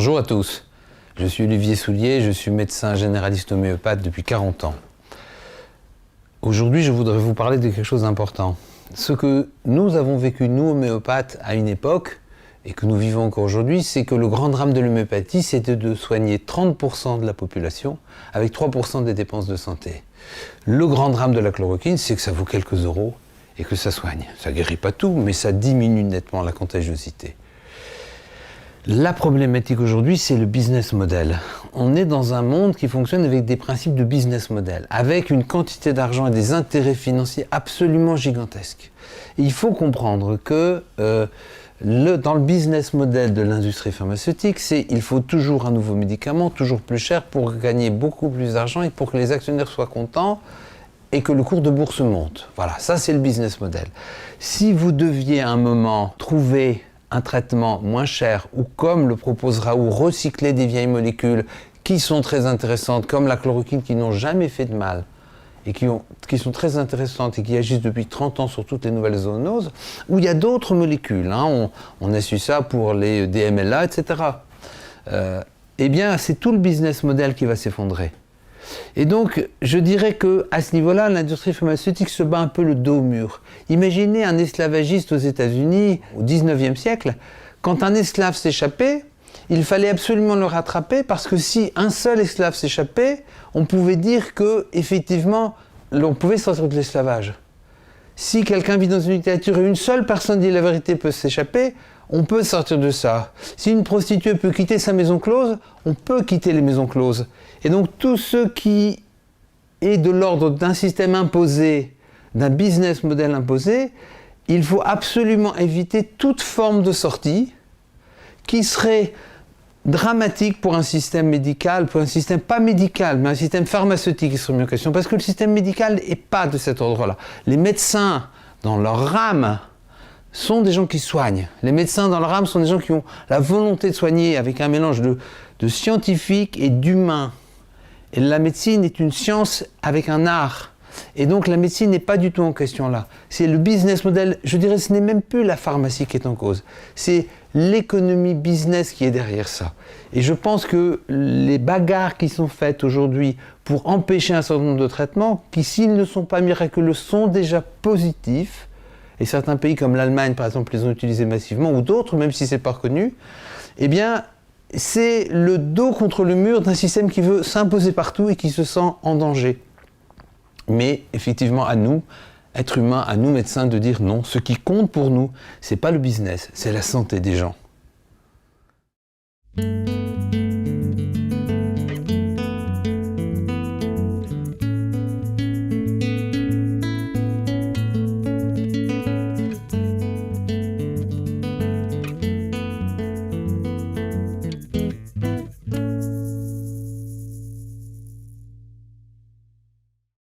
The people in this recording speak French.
Bonjour à tous, je suis Olivier Soulier, je suis médecin généraliste homéopathe depuis 40 ans. Aujourd'hui, je voudrais vous parler de quelque chose d'important. Ce que nous avons vécu, nous homéopathes, à une époque, et que nous vivons encore aujourd'hui, c'est que le grand drame de l'homéopathie, c'était de soigner 30% de la population avec 3% des dépenses de santé. Le grand drame de la chloroquine, c'est que ça vaut quelques euros et que ça soigne. Ça guérit pas tout, mais ça diminue nettement la contagiosité. La problématique aujourd'hui, c'est le business model. On est dans un monde qui fonctionne avec des principes de business model, avec une quantité d'argent et des intérêts financiers absolument gigantesques. Et il faut comprendre que dans le business model de l'industrie pharmaceutique, il faut toujours un nouveau médicament, toujours plus cher pour gagner beaucoup plus d'argent et pour que les actionnaires soient contents et que le cours de bourse monte. Voilà, ça c'est le business model. Si vous deviez à un moment trouver un traitement moins cher ou comme le propose Raoult, recycler des vieilles molécules qui sont très intéressantes, comme la chloroquine, qui n'ont jamais fait de mal et qui sont très intéressantes et qui agissent depuis 30 ans sur toutes les nouvelles zoonoses, où il y a d'autres molécules, hein, on a su ça pour les DMLA, etc. Eh bien, c'est tout le business model qui va s'effondrer. Et donc, je dirais qu'à ce niveau-là, l'industrie pharmaceutique se bat un peu le dos au mur. Imaginez un esclavagiste aux États-Unis au XIXe siècle. Quand un esclave s'échappait, il fallait absolument le rattraper parce que si un seul esclave s'échappait, on pouvait dire qu'effectivement, on pouvait sortir de l'esclavage. Si quelqu'un vit dans une dictature et une seule personne dit la vérité peut s'échapper, on peut sortir de ça. Si une prostituée peut quitter sa maison close, on peut quitter les maisons closes. Et donc tout ce qui est de l'ordre d'un système imposé, d'un business model imposé, il faut absolument éviter toute forme de sortie qui serait dramatique pour un système médical, pour un système pas médical, mais un système pharmaceutique qui serait mis en question, parce que le système médical n'est pas de cet ordre-là. Les médecins, dans leur âme, sont des gens qui soignent. Les médecins dans leur âme sont des gens qui ont la volonté de soigner avec un mélange de scientifique et d'humain. Et la médecine est une science avec un art. Et donc la médecine n'est pas du tout en question là. C'est le business model, je dirais ce n'est même plus la pharmacie qui est en cause. C'est l'économie business qui est derrière ça. Et je pense que les bagarres qui sont faites aujourd'hui pour empêcher un certain nombre de traitements, qui s'ils ne sont pas miraculeux, sont déjà positifs, et certains pays comme l'Allemagne, par exemple, les ont utilisés massivement, ou d'autres, même si ce n'est pas reconnu, eh bien, c'est le dos contre le mur d'un système qui veut s'imposer partout et qui se sent en danger. Mais effectivement, à nous, êtres humains, à nous médecins, de dire non, ce qui compte pour nous, ce n'est pas le business, c'est la santé des gens.